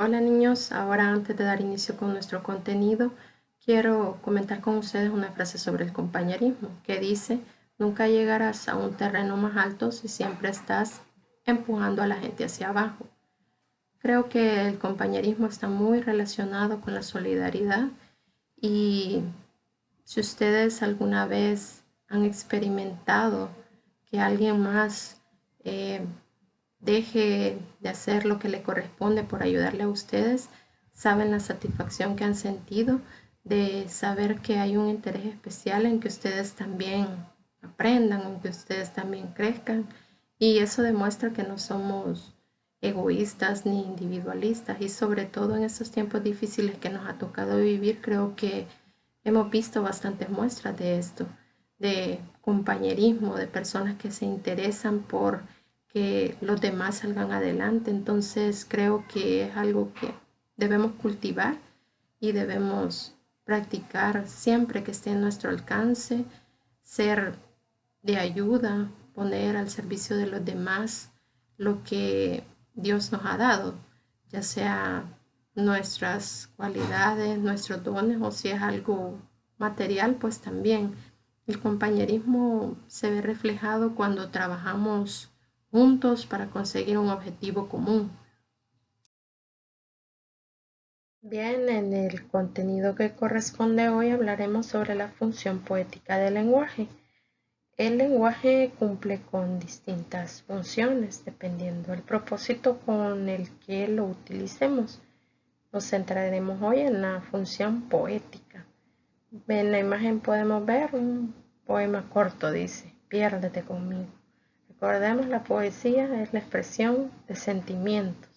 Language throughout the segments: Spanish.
Hola niños, ahora antes de dar inicio con nuestro contenido, quiero comentar con ustedes una frase sobre el compañerismo que dice, nunca llegarás a un terreno más alto si siempre estás empujando a la gente hacia abajo. Creo que el compañerismo está muy relacionado con la solidaridad y si ustedes alguna vez han experimentado que alguien más eh, deje de hacer lo que le corresponde por ayudarle a ustedes, saben la satisfacción que han sentido de saber que hay un interés especial en que ustedes también aprendan, en que ustedes también crezcan. Y eso demuestra que no somos egoístas ni individualistas. Y sobre todo en estos tiempos difíciles que nos ha tocado vivir, creo que hemos visto bastantes muestras de esto, de compañerismo, de personas que se interesan por que los demás salgan adelante. Entonces creo que es algo que debemos cultivar y debemos practicar siempre que esté en nuestro alcance, ser de ayuda, poner al servicio de los demás lo que Dios nos ha dado, ya sea nuestras cualidades, nuestros dones o si es algo material, pues también. El compañerismo se ve reflejado cuando trabajamos juntos para conseguir un objetivo común. Bien, en el contenido que corresponde hoy hablaremos sobre la función poética del lenguaje. El lenguaje cumple con distintas funciones dependiendo del propósito con el que lo utilicemos. Nos centraremos hoy en la función poética. En la imagen podemos ver un poema corto, dice, Piérdete conmigo. Recordemos, la poesía es la expresión de sentimientos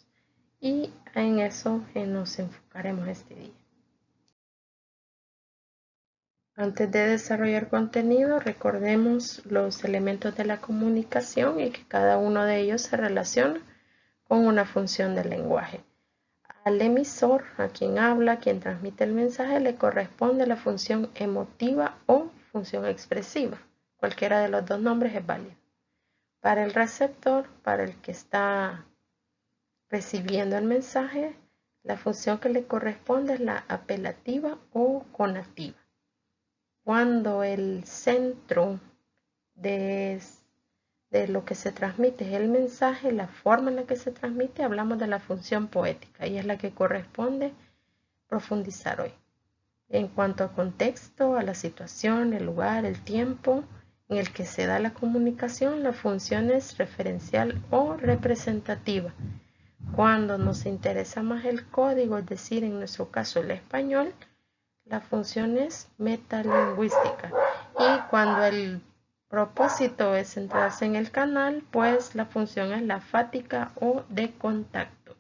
y en eso nos enfocaremos este día. Antes de desarrollar contenido, recordemos los elementos de la comunicación y que cada uno de ellos se relaciona con una función del lenguaje. Al emisor, a quien habla, a quien transmite el mensaje, le corresponde la función emotiva o función expresiva. Cualquiera de los dos nombres es válido. Para el receptor, para el que está recibiendo el mensaje, la función que le corresponde es la apelativa o conativa. Cuando el centro de lo que se transmite es el mensaje, la forma en la que se transmite, hablamos de la función poética y es la que corresponde profundizar hoy. En cuanto a contexto, a la situación, el lugar, el tiempo en el que se da la comunicación, la función es referencial o representativa. Cuando nos interesa más el código, es decir, en nuestro caso el español, la función es metalingüística. Y cuando el propósito es centrarse en el canal, pues la función es la fática o de contacto.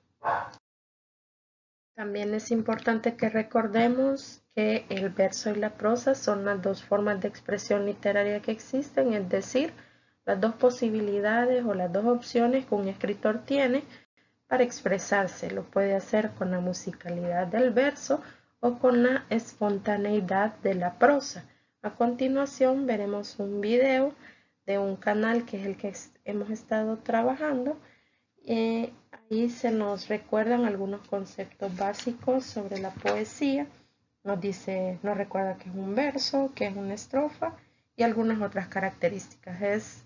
También es importante que recordemos que el verso y la prosa son las dos formas de expresión literaria que existen, es decir, las dos posibilidades o las dos opciones que un escritor tiene para expresarse. Lo puede hacer con la musicalidad del verso o con la espontaneidad de la prosa. A continuación veremos un video de un canal que es el que hemos estado trabajando. Ahí se nos recuerdan algunos conceptos básicos sobre la poesía. Nos recuerda que es un verso, que es una estrofa y algunas otras características. Es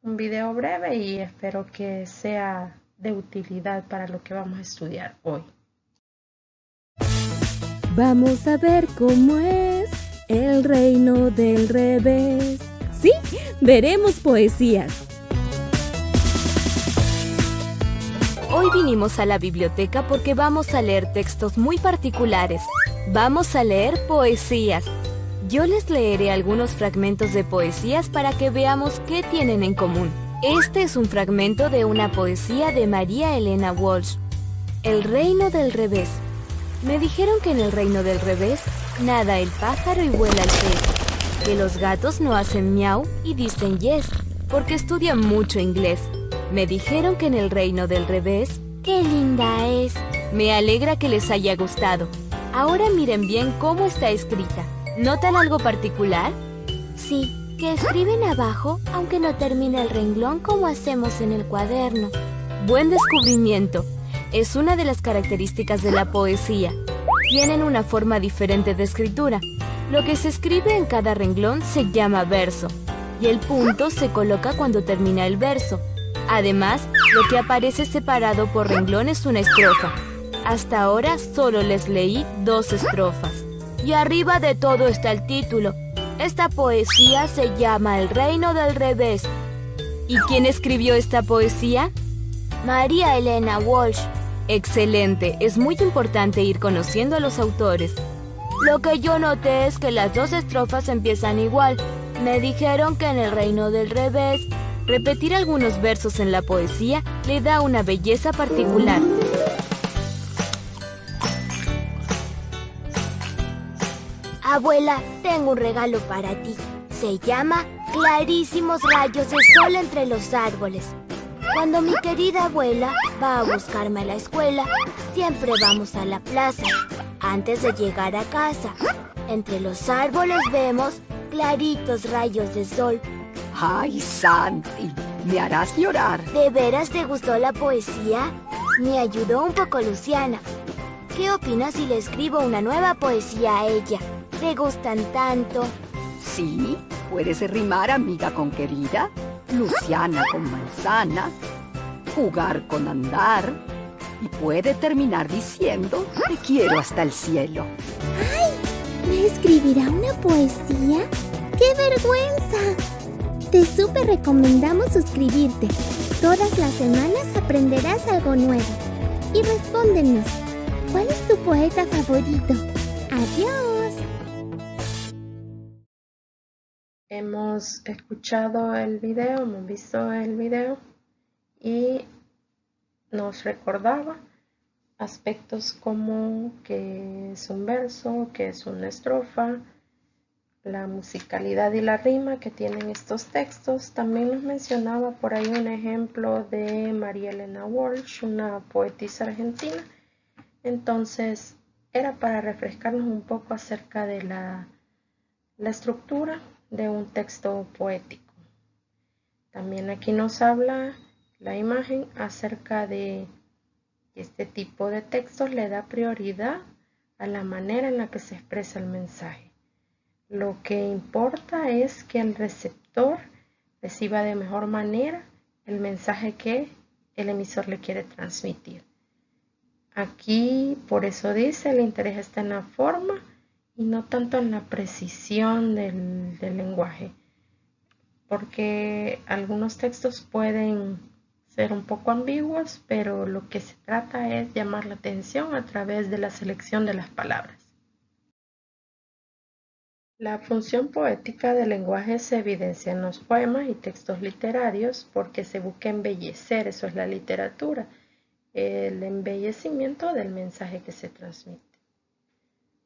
un video breve y espero que sea de utilidad para lo que vamos a estudiar hoy. Vamos a ver cómo es el reino del revés. Sí, veremos poesías. Hoy vinimos a la biblioteca porque vamos a leer textos muy particulares. Vamos a leer poesías. Yo les leeré algunos fragmentos de poesías para que veamos qué tienen en común. Este es un fragmento de una poesía de María Elena Walsh. El reino del revés. Me dijeron que en el reino del revés nada el pájaro y vuela el pez, que los gatos no hacen miau y dicen yes, porque estudian mucho inglés. Me dijeron que en el reino del revés, ¡qué linda es! Me alegra que les haya gustado. Ahora miren bien cómo está escrita. ¿Notan algo particular? Sí, que escriben abajo aunque no termina el renglón como hacemos en el cuaderno. Buen descubrimiento. es una de las características de la poesía. Tienen una forma diferente de escritura. Lo que se escribe en cada renglón se llama verso, y el punto se coloca cuando termina el verso. Además, lo que aparece separado por renglón es una estrofa. Hasta ahora solo les leí 2 estrofas. Y arriba de todo está el título. Esta poesía se llama El reino del revés. ¿Y quién escribió esta poesía? María Elena Walsh. Excelente, es muy importante ir conociendo a los autores. Lo que yo noté es que las 2 estrofas empiezan igual. Me dijeron que en el reino del revés. Repetir algunos versos en la poesía le da una belleza particular. Abuela, tengo un regalo para ti. Se llama Clarísimos rayos de sol entre los árboles. Cuando mi querida abuela va a buscarme a la escuela, siempre vamos a la plaza. Antes de llegar a casa, entre los árboles vemos claritos rayos de sol. ¡Ay, Santi! Me harás llorar. ¿De veras te gustó la poesía? Me ayudó un poco Luciana. ¿Qué opinas si le escribo una nueva poesía a ella? ¿Le gustan tanto? Sí, puedes rimar amiga con querida, Luciana con manzana, jugar con andar, y puede terminar diciendo te quiero hasta el cielo. ¡Ay! ¿Me escribirá una poesía? ¡Qué vergüenza! Te súper recomendamos suscribirte. Todas las semanas aprenderás algo nuevo. Y respóndenos, ¿cuál es tu poeta favorito? ¡Adiós! Hemos escuchado el video, hemos visto el video y nos recordaba aspectos como qué es un verso, qué es una estrofa, la musicalidad y la rima que tienen estos textos. También nos mencionaba por ahí un ejemplo de María Elena Walsh, una poetisa argentina. Entonces era para refrescarnos un poco acerca de la estructura de un texto poético. También aquí nos habla la imagen acerca de este tipo de textos le da prioridad a la manera en la que se expresa el mensaje. Lo que importa es que el receptor reciba de mejor manera el mensaje que el emisor le quiere transmitir. Aquí, por eso dice, el interés está en la forma y no tanto en la precisión del lenguaje, porque algunos textos pueden ser un poco ambiguos, pero lo que se trata es llamar la atención a través de la selección de las palabras. La función poética del lenguaje se evidencia en los poemas y textos literarios porque se busca embellecer, eso es la literatura, el embellecimiento del mensaje que se transmite.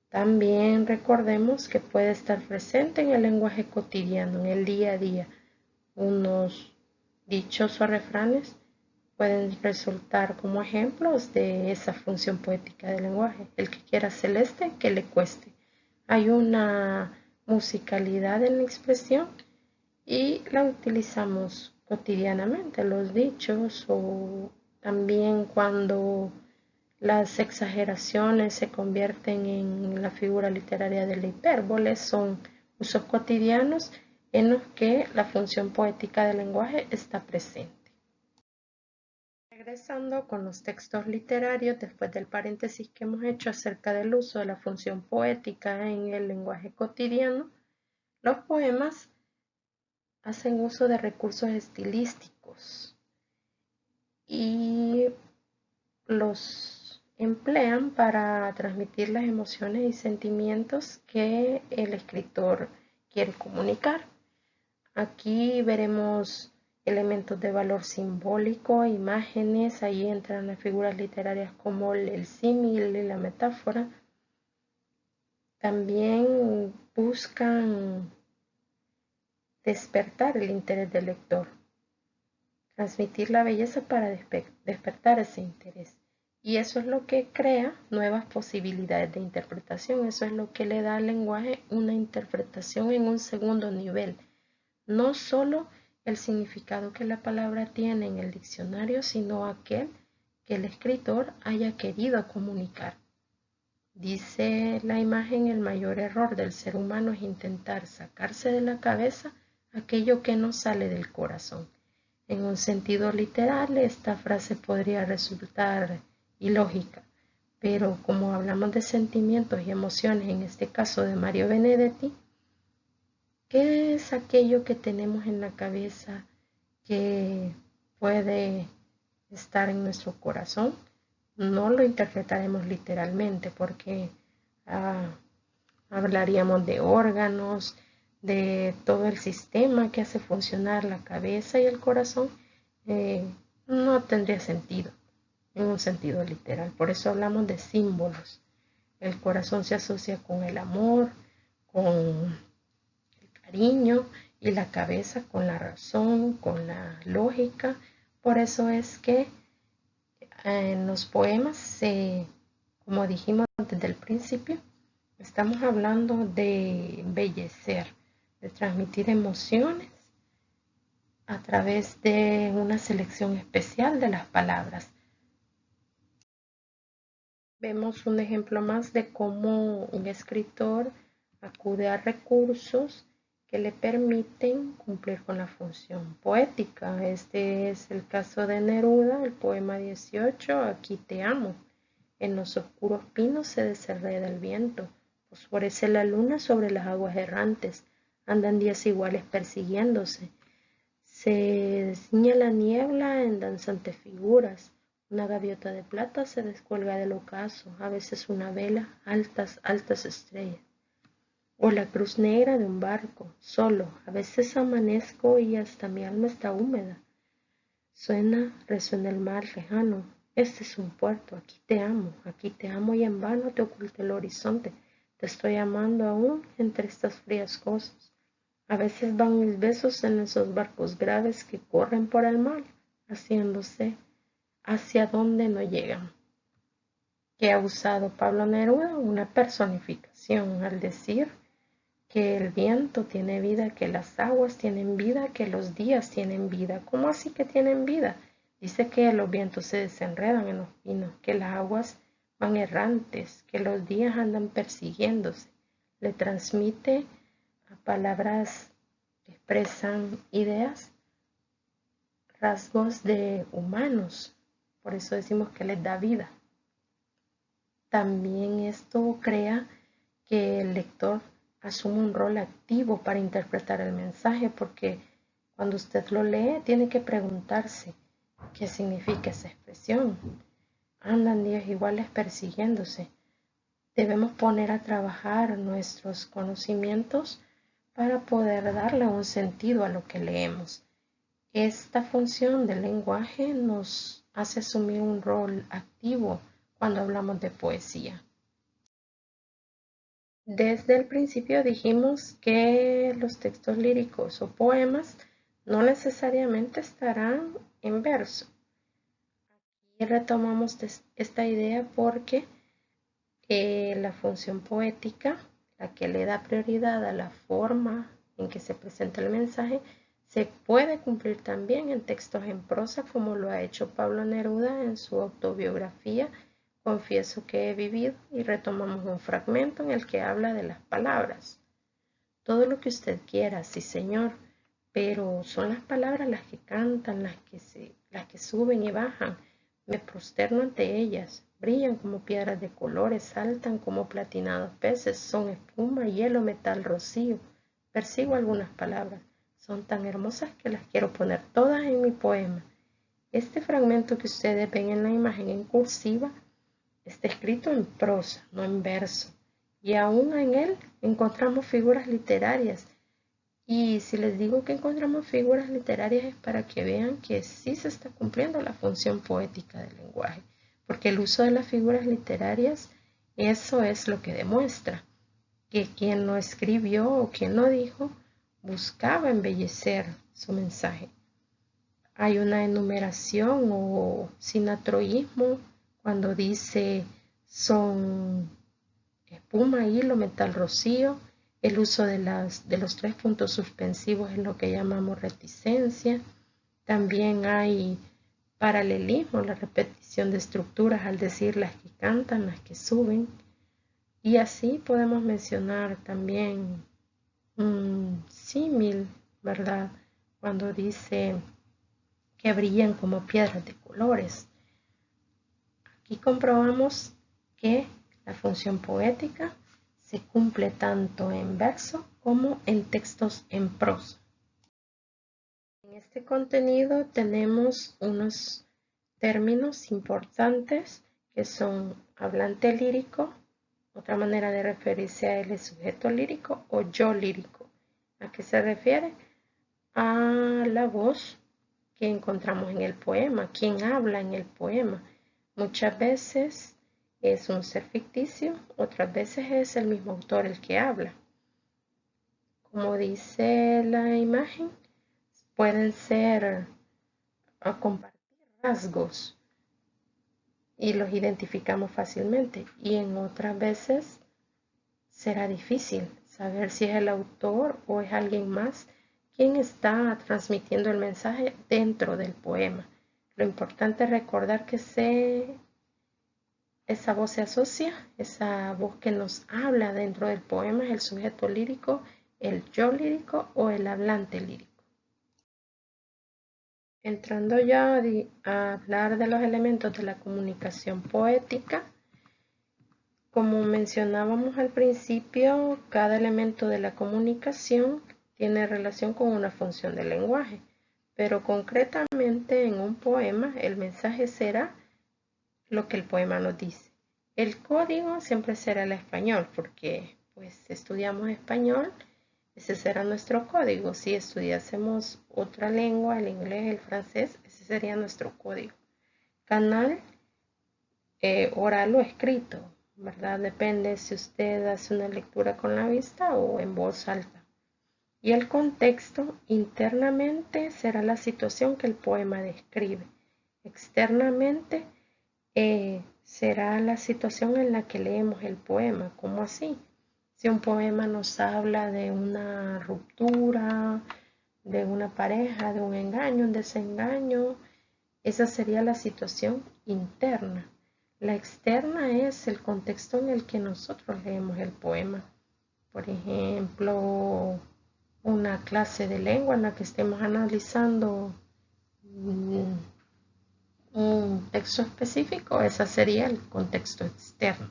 También recordemos que puede estar presente en el lenguaje cotidiano, en el día a día. Unos dichos o refranes pueden resultar como ejemplos de esa función poética del lenguaje. El que quiera celeste, que le cueste. Hay una musicalidad en la expresión y la utilizamos cotidianamente, los dichos, o también cuando las exageraciones se convierten en la figura literaria de la hipérbole, son usos cotidianos en los que la función poética del lenguaje está presente. Regresando con los textos literarios, después del paréntesis que hemos hecho acerca del uso de la función poética en el lenguaje cotidiano, los poemas hacen uso de recursos estilísticos y los emplean para transmitir las emociones y sentimientos que el escritor quiere comunicar. Aquí veremos elementos de valor simbólico, imágenes, ahí entran las figuras literarias como el símil y la metáfora. También buscan despertar el interés del lector, transmitir la belleza para despertar ese interés. Y eso es lo que crea nuevas posibilidades de interpretación, eso es lo que le da al lenguaje una interpretación en un segundo nivel. No solo el significado que la palabra tiene en el diccionario, sino aquel que el escritor haya querido comunicar. Dice la imagen, el mayor error del ser humano es intentar sacarse de la cabeza aquello que no sale del corazón. En un sentido literal, esta frase podría resultar ilógica, pero como hablamos de sentimientos y emociones, en este caso de Mario Benedetti, ¿qué es aquello que tenemos en la cabeza que puede estar en nuestro corazón? No lo interpretaremos literalmente porque hablaríamos de órganos, de todo el sistema que hace funcionar la cabeza y el corazón. No tendría sentido en un sentido literal. Por eso hablamos de símbolos. El corazón se asocia con el amor, con el cariño, y la cabeza con la razón, con la lógica. Por eso es que en los poemas, como dijimos desde el principio, estamos hablando de embellecer, de transmitir emociones a través de una selección especial de las palabras. Vemos un ejemplo más de cómo un escritor acude a recursos que le permiten cumplir con la función poética. Este es el caso de Neruda, el poema 18, Aquí te amo. En los oscuros pinos se desenreda el viento, fosforece la luna sobre las aguas errantes, andan días iguales persiguiéndose. Se ciñe la niebla en danzantes figuras, una gaviota de plata se descuelga del ocaso, a veces una vela, altas, altas estrellas. O la cruz negra de un barco, solo, a veces amanezco y hasta mi alma está húmeda. Resuena el mar lejano, este es un puerto, aquí te amo y en vano te oculta el horizonte, te estoy amando aún entre estas frías cosas. A veces van mis besos en esos barcos graves que corren por el mar, haciéndose hacia donde no llegan. Que ha usado Pablo Neruda una personificación al decir que el viento tiene vida, que las aguas tienen vida, que los días tienen vida. ¿Cómo así que tienen vida? Dice que los vientos se desenredan en los pinos, que las aguas van errantes, que los días andan persiguiéndose. Le transmite a palabras que expresan ideas, rasgos de humanos. Por eso decimos que les da vida. También esto crea que el lector asume un rol activo para interpretar el mensaje, porque cuando usted lo lee tiene que preguntarse qué significa esa expresión. Andan días iguales persiguiéndose. Debemos poner a trabajar nuestros conocimientos para poder darle un sentido a lo que leemos. Esta función del lenguaje nos hace asumir un rol activo cuando hablamos de poesía. Desde el principio dijimos que los textos líricos o poemas no necesariamente estarán en verso. Aquí retomamos esta idea porque la función poética, la que le da prioridad a la forma en que se presenta el mensaje, se puede cumplir también en textos en prosa, como lo ha hecho Pablo Neruda en su autobiografía Confieso que he vivido, y retomamos un fragmento en el que habla de las palabras. Todo lo que usted quiera, sí señor, pero son las palabras las que cantan, las que suben y bajan. Me prosterno ante ellas, brillan como piedras de colores, saltan como platinados peces, son espuma, hielo, metal, rocío. Persigo algunas palabras, son tan hermosas que las quiero poner todas en mi poema. Este fragmento que ustedes ven en la imagen en cursiva está escrito en prosa, no en verso, y aún en él encontramos figuras literarias. Y si les digo que encontramos figuras literarias es para que vean que sí se está cumpliendo la función poética del lenguaje, porque el uso de las figuras literarias, eso es lo que demuestra que quien lo escribió o quien lo dijo buscaba embellecer su mensaje. Hay una enumeración o sinatroísmo cuando dice son espuma, hilo, metal, rocío. El uso de los 3 puntos suspensivos es lo que llamamos reticencia. También hay paralelismo, la repetición de estructuras al decir las que cantan, las que suben. Y así podemos mencionar también un símil, ¿verdad? Cuando dice que brillan como piedras de colores. Aquí comprobamos que la función poética se cumple tanto en verso como en textos en prosa. En este contenido tenemos unos términos importantes que son hablante lírico, otra manera de referirse a él es sujeto lírico o yo lírico. ¿A qué se refiere? A la voz que encontramos en el poema, quien habla en el poema. Muchas veces es un ser ficticio, otras veces es el mismo autor el que habla. Como dice la imagen, pueden ser a compartir rasgos y los identificamos fácilmente, y en otras veces será difícil saber si es el autor o es alguien más quien está transmitiendo el mensaje dentro del poema. Lo importante es recordar que esa voz se asocia, esa voz que nos habla dentro del poema es el sujeto lírico, el yo lírico o el hablante lírico. Entrando ya a hablar de los elementos de la comunicación poética, como mencionábamos al principio, cada elemento de la comunicación tiene relación con una función del lenguaje, pero concretamente en un poema el mensaje será lo que el poema nos dice. El código siempre será el español, porque pues estudiamos español. Ese será nuestro código. Si estudiásemos otra lengua, el inglés, el francés, ese sería nuestro código. Canal oral o escrito, ¿verdad? Depende si usted hace una lectura con la vista o en voz alta. Y el contexto internamente será la situación que el poema describe. Externamente será la situación en la que leemos el poema. ¿Cómo así? Si un poema nos habla de una ruptura, de una pareja, de un engaño, un desengaño, esa sería la situación interna. La externa es el contexto en el que nosotros leemos el poema. Por ejemplo, una clase de lengua en la que estemos analizando un texto específico, ese sería el contexto externo.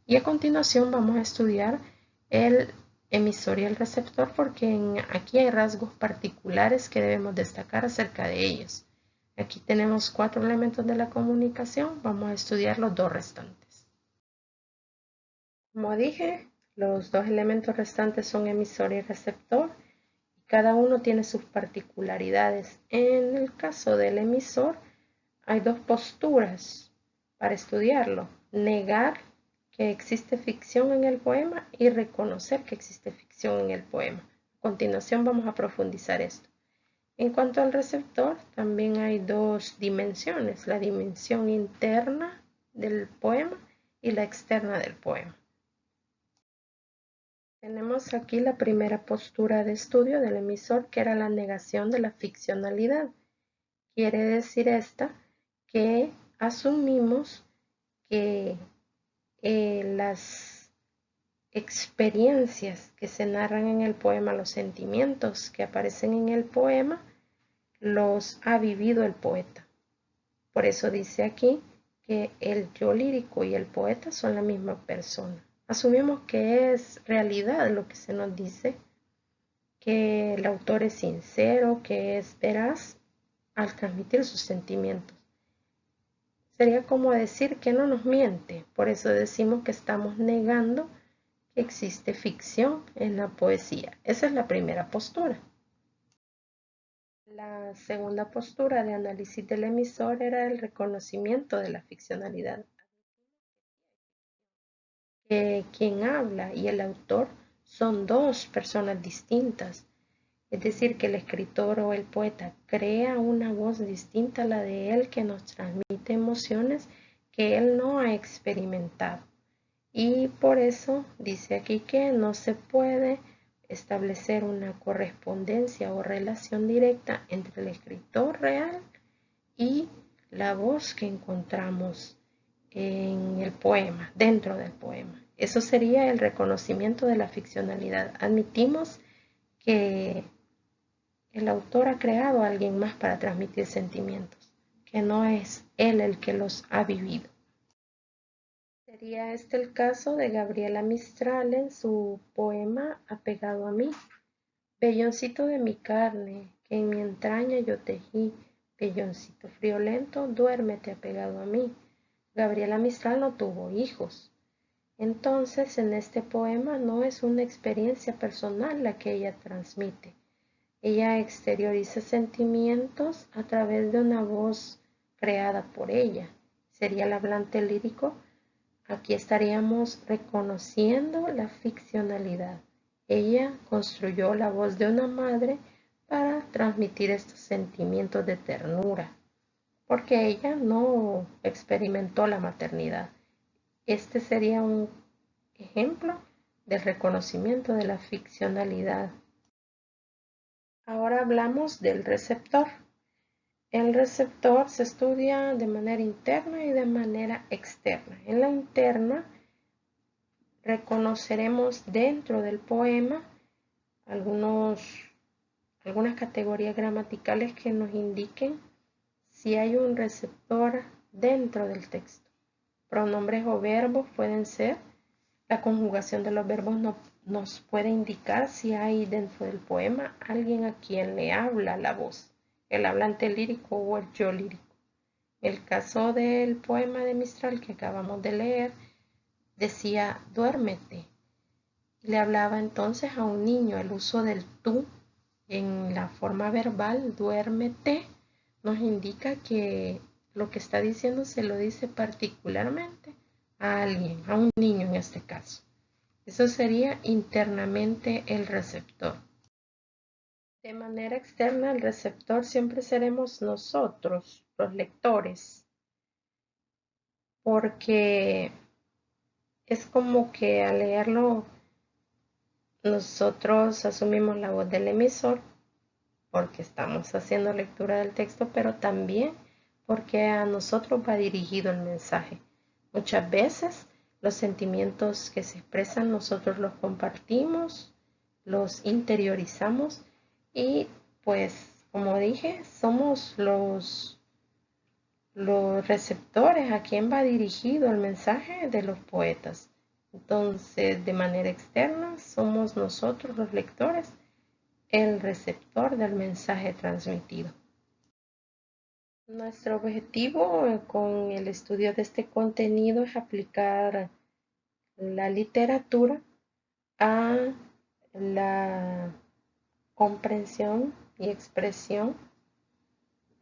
Y a continuación vamos a estudiar el emisor y el receptor porque aquí hay rasgos particulares que debemos destacar acerca de ellos. Aquí tenemos 4 elementos de la comunicación, vamos a estudiar los 2 restantes. Como dije, los 2 elementos restantes son emisor y receptor y cada uno tiene sus particularidades. En el caso del emisor hay 2 posturas para estudiarlo: negar que existe ficción en el poema y reconocer que existe ficción en el poema. A continuación vamos a profundizar esto. En cuanto al receptor, también hay 2 dimensiones, la dimensión interna del poema y la externa del poema. Tenemos aquí la primera postura de estudio del emisor, que era la negación de la ficcionalidad. Quiere decir esta que asumimos que las experiencias que se narran en el poema, los sentimientos que aparecen en el poema, los ha vivido el poeta. Por eso dice aquí que el yo lírico y el poeta son la misma persona. Asumimos que es realidad lo que se nos dice, que el autor es sincero, que es veraz al transmitir sus sentimientos. Sería como decir que no nos miente, por eso decimos que estamos negando que existe ficción en la poesía. Esa es la primera postura. La segunda postura de análisis del emisor era el reconocimiento de la ficcionalidad. Quien habla y el autor son 2 personas distintas. Es decir, que el escritor o el poeta crea una voz distinta a la de él que nos transmite emociones que él no ha experimentado. Y por eso dice aquí que no se puede establecer una correspondencia o relación directa entre el escritor real y la voz que encontramos en el poema, dentro del poema. Eso sería el reconocimiento de la ficcionalidad. Admitimos que el autor ha creado a alguien más para transmitir sentimientos, que no es él el que los ha vivido. Sería este el caso de Gabriela Mistral en su poema Apegado a mí. Velloncito de mi carne, que en mi entraña yo tejí, velloncito friolento, duérmete apegado a mí. Gabriela Mistral no tuvo hijos. Entonces, en este poema no es una experiencia personal la que ella transmite. Ella exterioriza sentimientos a través de una voz creada por ella. Sería el hablante lírico. Aquí estaríamos reconociendo la ficcionalidad. Ella construyó la voz de una madre para transmitir estos sentimientos de ternura, porque ella no experimentó la maternidad. Este sería un ejemplo del reconocimiento de la ficcionalidad. Ahora hablamos del receptor. El receptor se estudia de manera interna y de manera externa. En la interna reconoceremos dentro del poema algunas categorías gramaticales que nos indiquen si hay un receptor dentro del texto. Pronombres o verbos pueden ser. La conjugación de los verbos nos puede indicar si hay dentro del poema alguien a quien le habla la voz, el hablante lírico o el yo lírico. El caso del poema de Mistral que acabamos de leer decía duérmete. Le hablaba entonces a un niño. El uso del tú en la forma verbal, duérmete, nos indica que lo que está diciendo se lo dice particularmente a alguien, a un niño en este caso. Eso sería internamente el receptor. De manera externa, el receptor siempre seremos nosotros, los lectores, porque es como que al leerlo nosotros asumimos la voz del emisor porque estamos haciendo lectura del texto, pero también porque a nosotros va dirigido el mensaje. Muchas veces los sentimientos que se expresan nosotros los compartimos, los interiorizamos y pues como dije somos los receptores a quien va dirigido el mensaje de los poetas. Entonces, de manera externa, somos nosotros los lectores el receptor del mensaje transmitido. Nuestro objetivo con el estudio de este contenido es aplicar la literatura a la comprensión y expresión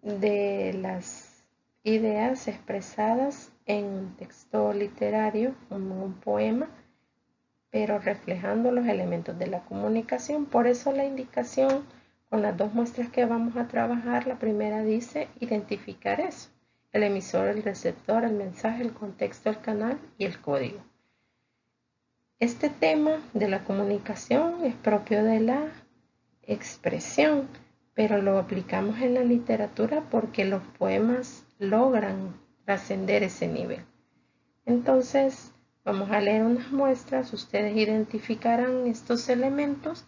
de las ideas expresadas en un texto literario, como un poema, pero reflejando los elementos de la comunicación. Por eso la indicación con las dos muestras que vamos a trabajar, la primera dice identificar eso, el emisor, el receptor, el mensaje, el contexto, el canal y el código. Este tema de la comunicación es propio de la expresión, pero lo aplicamos en la literatura porque los poemas logran trascender ese nivel. Entonces, vamos a leer unas muestras, ustedes identificarán estos elementos,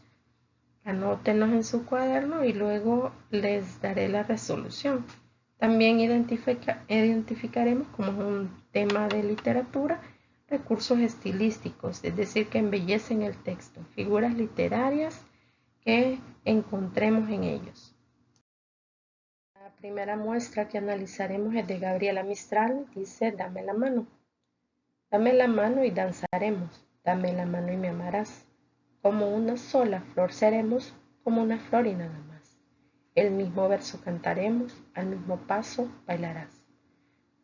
anótenlos en su cuaderno y luego les daré la resolución. También identificaremos como es un tema de literatura, recursos estilísticos, es decir, que embellecen el texto, figuras literarias que encontremos en ellos. La primera muestra que analizaremos es de Gabriela Mistral, dice, dame la mano. Dame la mano y danzaremos, dame la mano y me amarás. Como una sola flor seremos, como una flor y nada más. El mismo verso cantaremos, al mismo paso bailarás.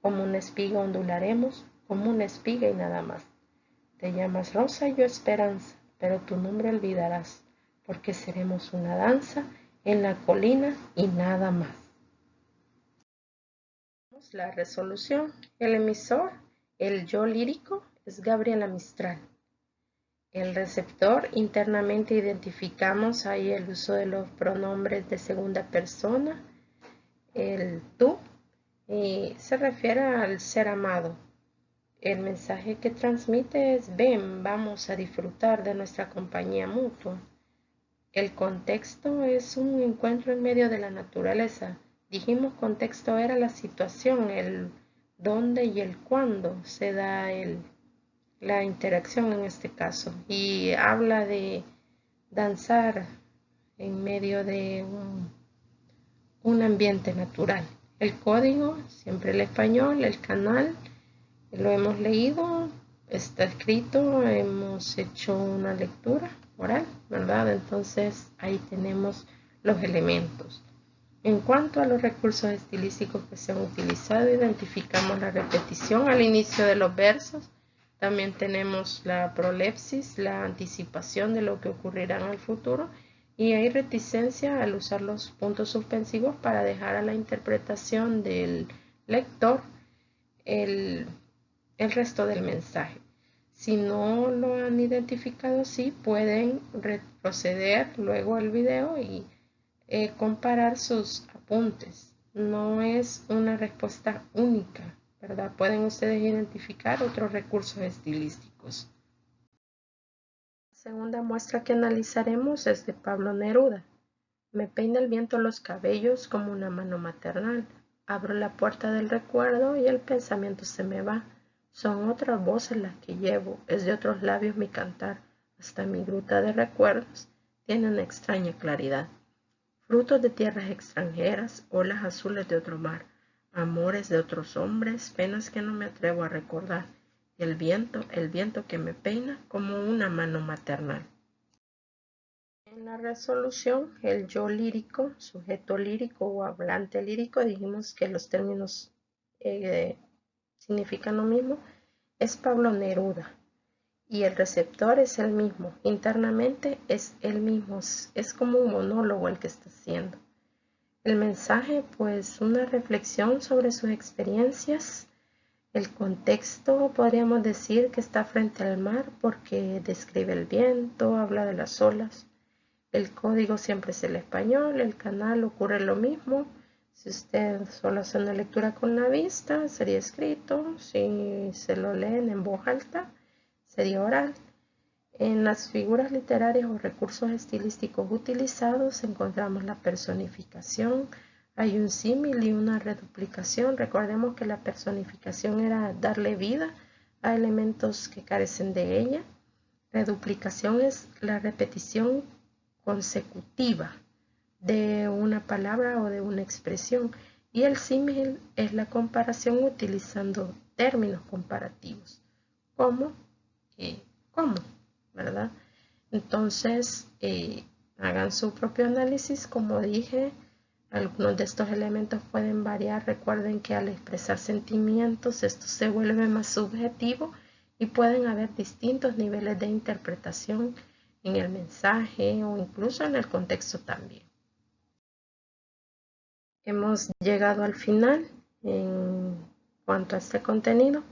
Como una espiga ondularemos, como una espiga y nada más. Te llamas Rosa y yo Esperanza, pero tu nombre olvidarás, porque seremos una danza en la colina y nada más. La resolución, el emisor, el yo lírico es Gabriela Mistral. El receptor, internamente identificamos ahí el uso de los pronombres de segunda persona, el tú, y se refiere al ser amado. El mensaje que transmite es: ven, vamos a disfrutar de nuestra compañía mutua. El contexto es un encuentro en medio de la naturaleza. Dijimos contexto era la situación, el dónde y el cuándo se da la interacción en este caso. Y habla de danzar en medio de un ambiente natural. El código, siempre el español, el canal, lo hemos leído, está escrito, hemos hecho una lectura oral, ¿verdad? Entonces ahí tenemos los elementos. En cuanto a los recursos estilísticos que se han utilizado, identificamos la repetición al inicio de los versos. También tenemos la prolepsis, la anticipación de lo que ocurrirá en el futuro, y hay reticencia al usar los puntos suspensivos para dejar a la interpretación del lector el resto del mensaje. Si no lo han identificado así, pueden retroceder luego al video y comparar sus apuntes. No es una respuesta única, ¿verdad? Pueden ustedes identificar otros recursos estilísticos. La segunda muestra que analizaremos es de Pablo Neruda. Me peina el viento los cabellos como una mano maternal. Abro la puerta del recuerdo y el pensamiento se me va. Son otras voces las que llevo, es de otros labios mi cantar. Hasta mi gruta de recuerdos tiene una extraña claridad. Frutos de tierras extranjeras, olas azules de otro mar, amores de otros hombres, penas que no me atrevo a recordar. Y el viento que me peina como una mano maternal. En la resolución, el yo lírico, sujeto lírico o hablante lírico, dijimos que los términos significan lo mismo, es Pablo Neruda. Y el receptor es el mismo, internamente es el mismo, es como un monólogo el que está haciendo. El mensaje, pues una reflexión sobre sus experiencias. El contexto, podríamos decir que está frente al mar porque describe el viento, habla de las olas. El código siempre es el español, el canal ocurre lo mismo. Si usted solo hace una lectura con la vista, sería escrito. Si se lo leen en voz alta, sería oral. En las figuras literarias o recursos estilísticos utilizados encontramos la personificación. Hay un símil y una reduplicación. Recordemos que la personificación era darle vida a elementos que carecen de ella. Reduplicación es la repetición consecutiva de una palabra o de una expresión, y el símil es la comparación utilizando términos comparativos como cómo, ¿verdad? Entonces hagan su propio análisis. Como dije, algunos de estos elementos pueden variar. Recuerden que al expresar sentimientos esto se vuelve más subjetivo y pueden haber distintos niveles de interpretación en el mensaje o incluso en el contexto también. Hemos llegado al final en cuanto a este contenido.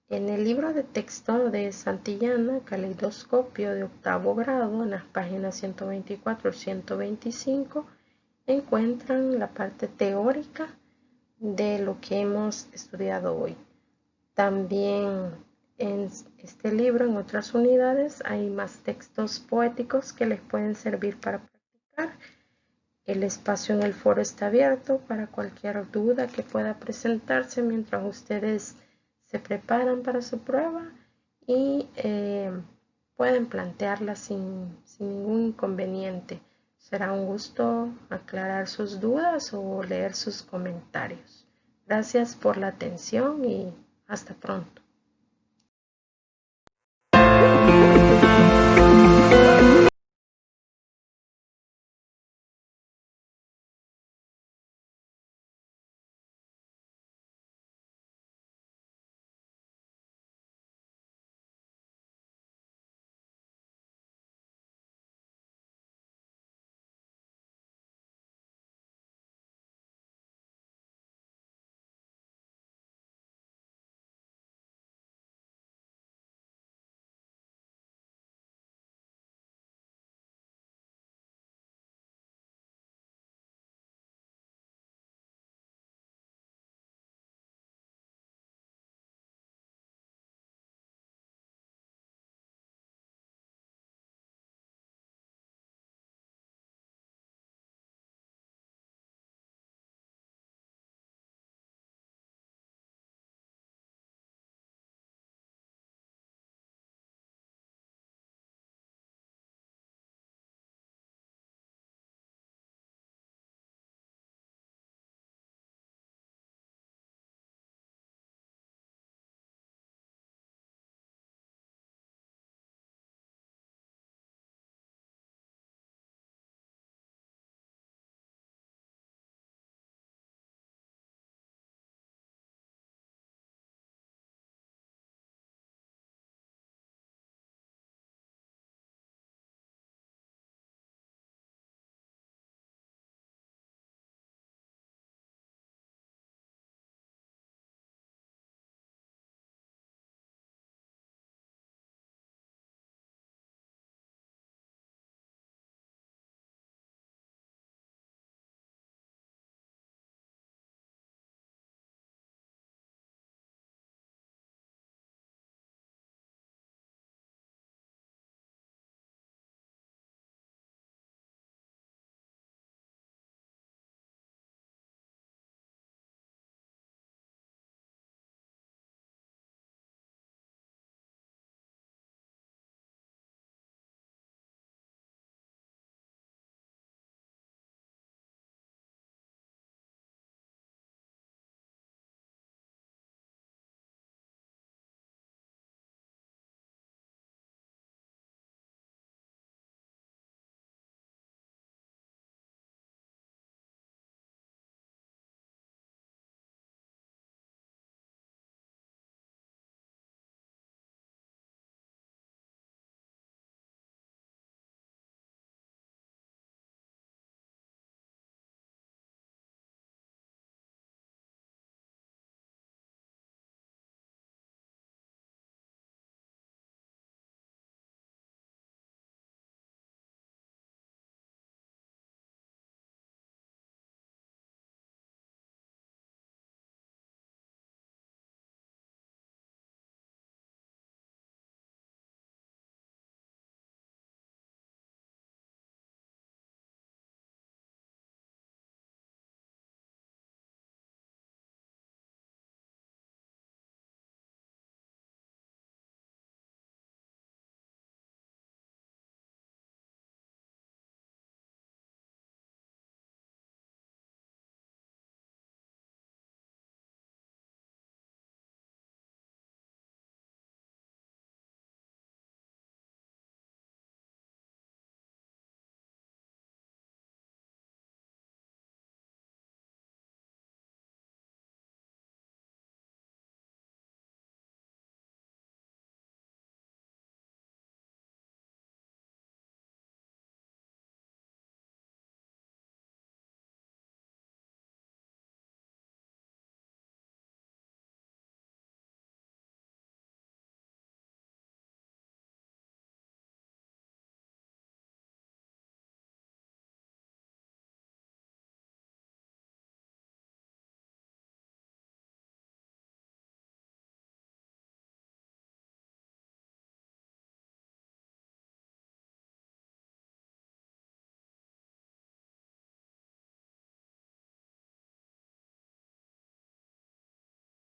En el libro de texto de Santillana, Caleidoscopio de octavo grado, en las páginas 124 y 125, encuentran la parte teórica de lo que hemos estudiado hoy. También en este libro, en otras unidades, hay más textos poéticos que les pueden servir para practicar. El espacio en el foro está abierto para cualquier duda que pueda presentarse mientras ustedes se preparan para su prueba, y pueden plantearla sin ningún inconveniente. Será un gusto aclarar sus dudas o leer sus comentarios. Gracias por la atención y hasta pronto.